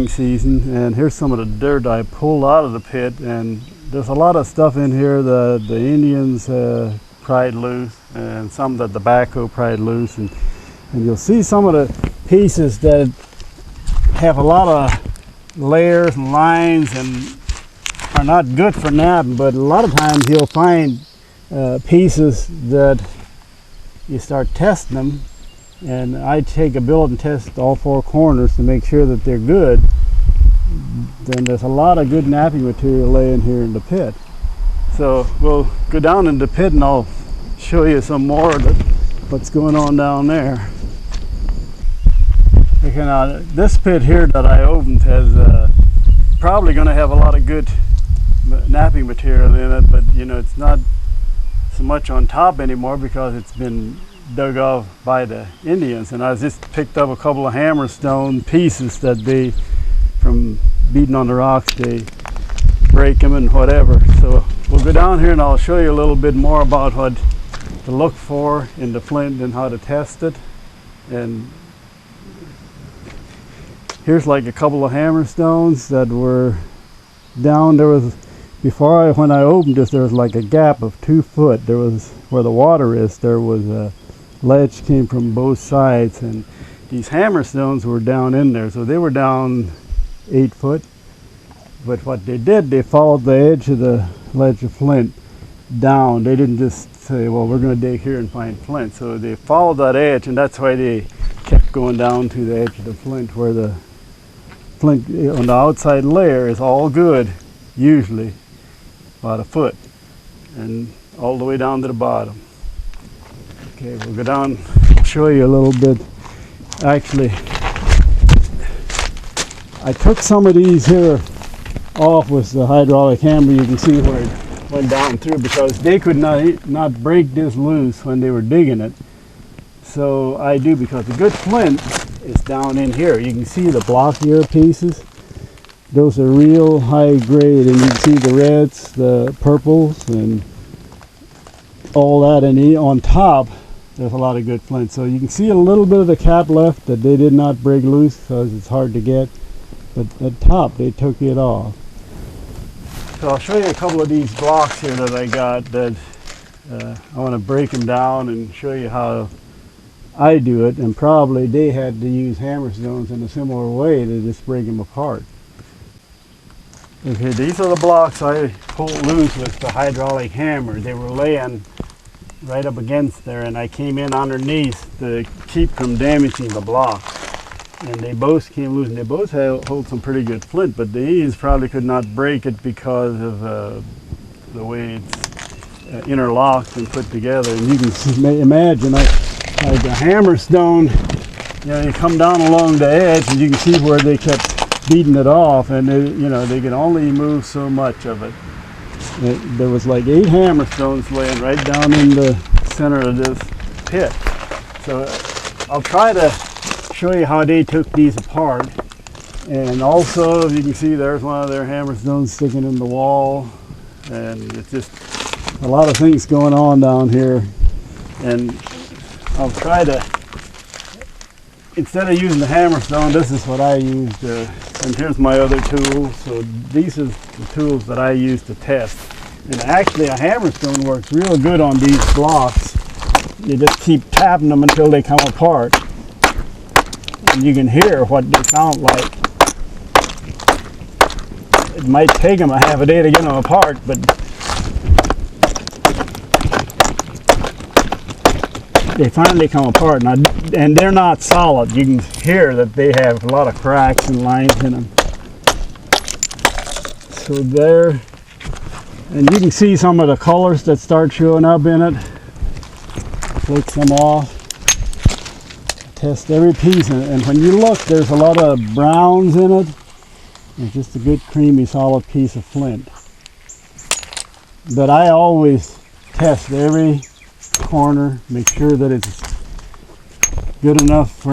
season, and here's some of the dirt I pulled out of the pit, and there's a lot of stuff in here that the Indians pried loose, and some that the backhoe pried loose, and you'll see some of the pieces that have a lot of layers and lines and are not good for napping, but a lot of times you'll find pieces that you start testing them, and I take a billet and test all four corners to make sure that they're good. Then there's a lot of good napping material laying here in the pit. So we'll go down in the pit and I'll show you some more of what's going on down there. Okay, now this pit here that I opened has probably going to have a lot of good napping material in it, but you know, it's not so much on top anymore because it's been dug off by the Indians, and I just picked up a couple of hammerstone pieces that they, from beating on the rocks, they break them and whatever. So we'll go down here and I'll show you a little bit more about what to look for in the flint and how to test it. And here's like a couple of hammerstones that were down. There was, before when I opened this, there was like a gap of 2 foot. There was, where the water is, there was a ledge came from both sides, and these hammerstones were down in there, so they were down 8 foot. But what they did, they followed the edge of the ledge of flint down. They didn't just say, well, we're going to dig here and find flint. So they followed that edge, and that's why they kept going down to the edge of the flint, where the flint on the outside layer is all good, usually about 1 foot, and all the way down to the bottom. Okay, we'll go down, show you a little bit. Actually, I took some of these here off with the hydraulic hammer. You can see where it went down through, because they could not break this loose when they were digging it. So I do, because the good flint is down in here. You can see the blockier pieces. Those are real high grade, and you can see the reds, the purples, and all that. And on top, there's a lot of good flint. So you can see a little bit of the cap left that they did not break loose because it's hard to get. But at top, they took it off. So I'll show you a couple of these blocks here that I got that I want to break them down and show you how I do it. And probably they had to use hammerstones in a similar way to just break them apart. Okay, these are the blocks I pulled loose with the hydraulic hammer. They were laying right up against there, and I came in underneath to keep from damaging the block. And they both came loose, and they both hold some pretty good flint, but these probably could not break it because of the way it's interlocked and put together. And you can imagine, like a hammerstone, you know, you come down along the edge, and you can see where they kept beating it off, and they, you know, they could only move so much of it. There was like 8 hammerstones laying right down in the center of this pit. So I'll try to show you how they took these apart. And also, you can see there's one of their hammerstones sticking in the wall, and it's just a lot of things going on down here. And I'll try to, instead of using the hammerstone, this is what I used. And here's my other tools. So these are the tools that I use to test. And actually, a hammerstone works real good on these blocks. You just keep tapping them until they come apart. And you can hear what they sound like. It might take them a half a day to get them apart, but they finally come apart. Now, and they're not solid. You can hear that they have a lot of cracks and lines in them. So there, and you can see some of the colors that start showing up in it. Flick some off. Test every piece, and when you look, there's a lot of browns in it. It's just a good creamy solid piece of flint. But I always test every corner, make sure that it's good enough for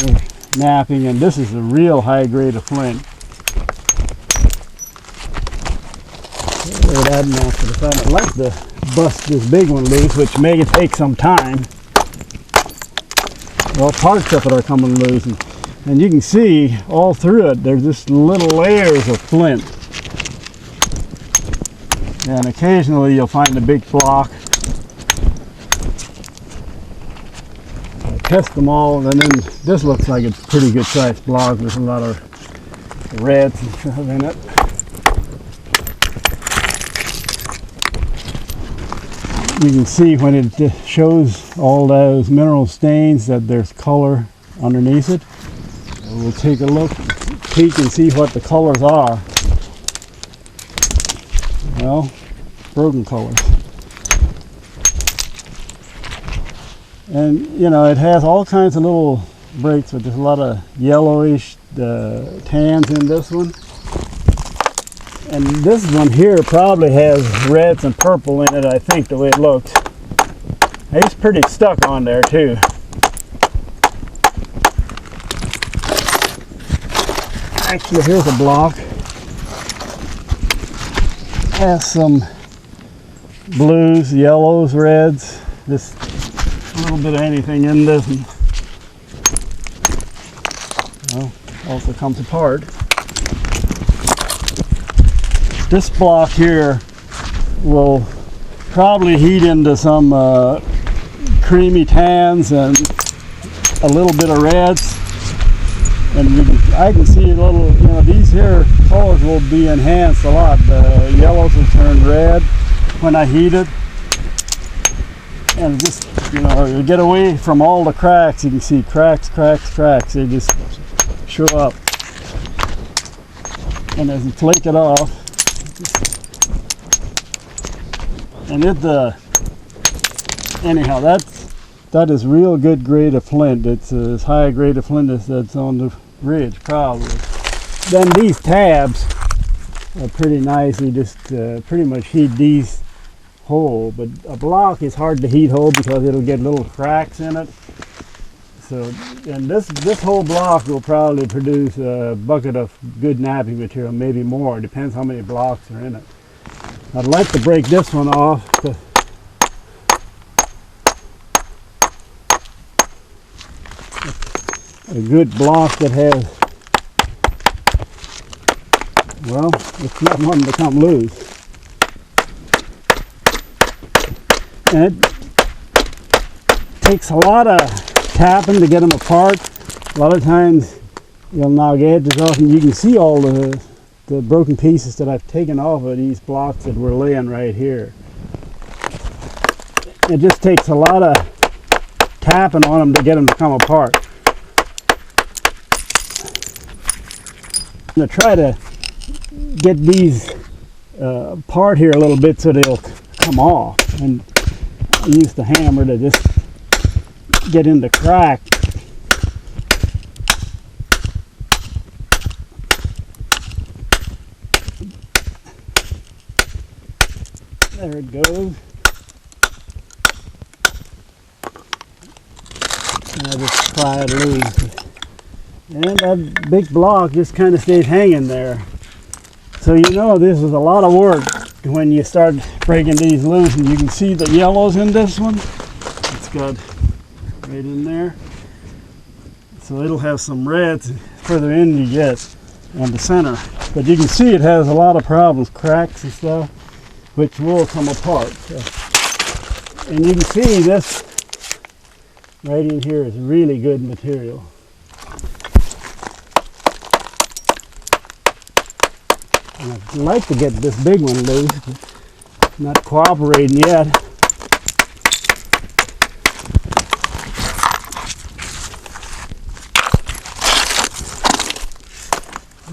napping, and this is a real high grade of flint. I'd like to bust this big one loose, which may take some time. Well, parts of it are coming loose, and And you can see all through it, there's just little layers of flint. And occasionally you'll find a big block. I test them all, and then this looks like it's a pretty good sized block with a lot of reds and stuff in it. You can see when it shows all those mineral stains that there's color underneath it. We'll take a look, peek and see what the colors are. Well, broken colors. And you know, it has all kinds of little breaks, but there's a lot of yellowish tans in this one. And this one here probably has reds and purple in it, I think, the way it looks. It's pretty stuck on there too. Actually, here's a block. Has some blues, yellows, reds, just a little bit of anything in this one. Well, also comes apart. This block here will probably heat into some creamy tans and a little bit of reds. And I can see a little, you know, these here colors will be enhanced a lot. The yellows will turn red when I heat it. And just, you know, you get away from all the cracks. You can see cracks. They just show up. And as you flake it off, and anyhow, that is real good grade of flint. It's as high a grade of flint as that's on the ridge, probably. Then these tabs are pretty nice. You just pretty much heat these whole, but a block is hard to heat whole because it'll get little cracks in it. So, and this whole block will probably produce a bucket of good napping material, maybe more. It depends how many blocks are in it. I'd like to break this one off. A good block that has, well, it's not wanting to come loose. And it takes a lot of tapping to get them apart. A lot of times you'll knock edges off, and you can see all the broken pieces that I've taken off of these blocks that we're laying right here. It just takes a lot of tapping on them to get them to come apart. I'm going to try to get these apart here a little bit so they'll come off, and use the hammer to just get in the crack. There it goes. And I just pry it loose. And that big block just kind of stays hanging there. So you know this is a lot of work when you start breaking these loose. And you can see the yellows in this one. It's got right in there. So it'll have some reds further in you get on the center. But you can see it has a lot of problems, cracks and stuff, which will come apart. So, and you can see this right in here is really good material. And I'd like to get this big one loose, but not cooperating yet.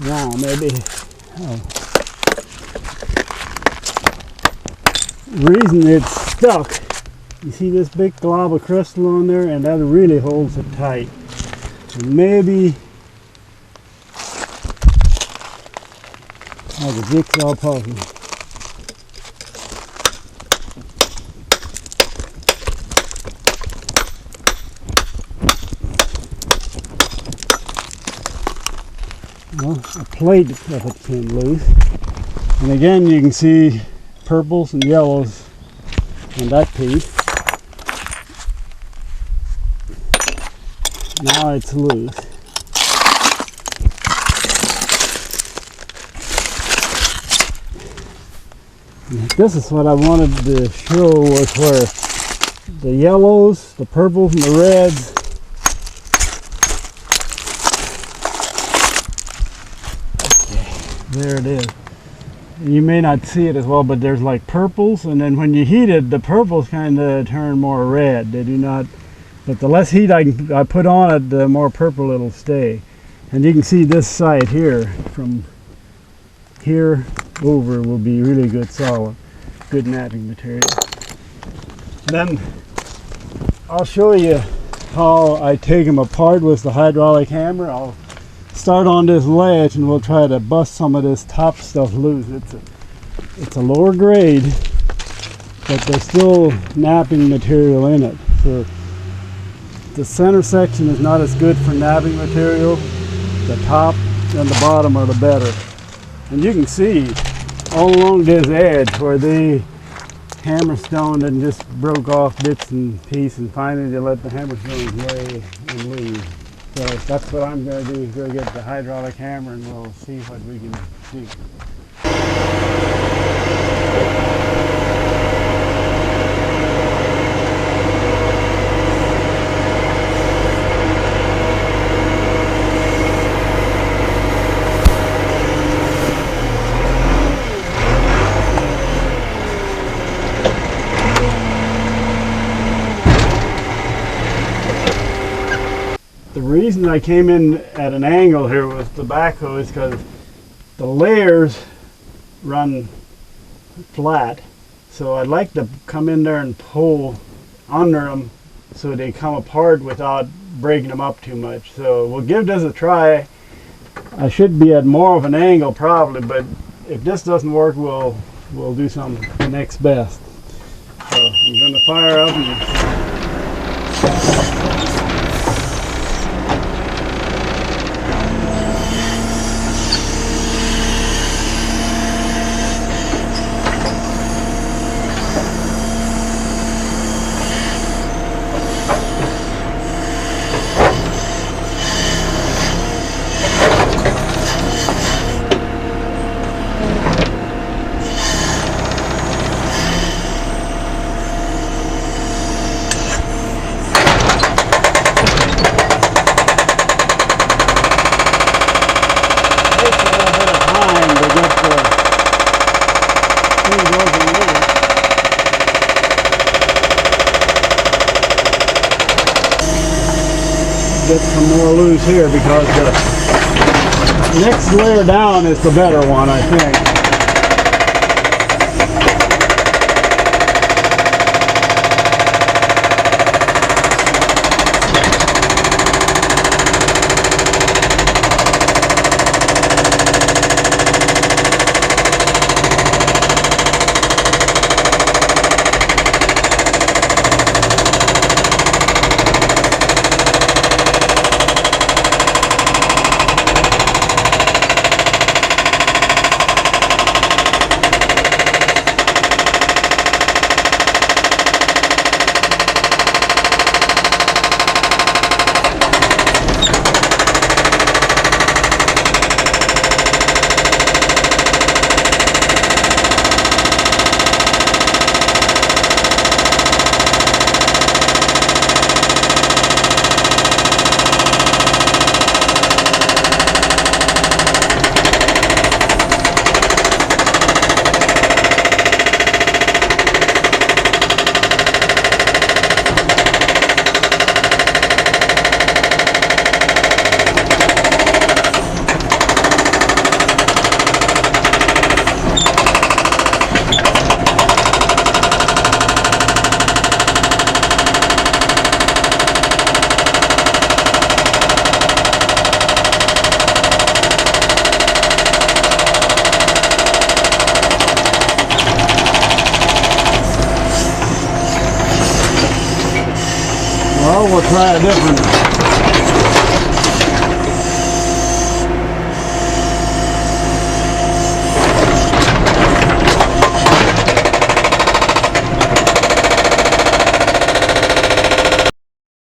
Now maybe, the reason it's stuck, you see this big glob of crystal on there, and that really holds it tight. And maybe like a jigsaw puzzle. Well, a plate of it came loose. And again, you can see purples and yellows on that piece. Now it's loose. This is what I wanted to show, was where the yellows, the purples, and the reds there it is. You may not see it as well, but there's like purples, and then when you heat it, the purples kind of turn more red. They do not, but the less heat I put on it, the more purple it'll stay. And you can see this side here, from here over, will be really good solid, good napping material. Then I'll show you how I take them apart with the hydraulic hammer. I'll start on this ledge and we'll try to bust some of this top stuff loose. It's a lower grade, but there's still napping material in it. So the center section is not as good for napping material. The top and the bottom are the better. And you can see all along this edge where they hammer-stoned and just broke off bits and pieces, and finally they let the hammer-stones lay and leave. So that's what I'm going to do, is go get the hydraulic hammer and we'll see what we can do. The reason I came in at an angle here with the backhoe is because the layers run flat. So I'd like to come in there and pull under them so they come apart without breaking them up too much. So we'll give this a try. I should be at more of an angle probably, but if this doesn't work, we'll do something next best. So I'm going to fire up and get some more loose here, because the next layer down is the better one, I think. Well, we'll try a different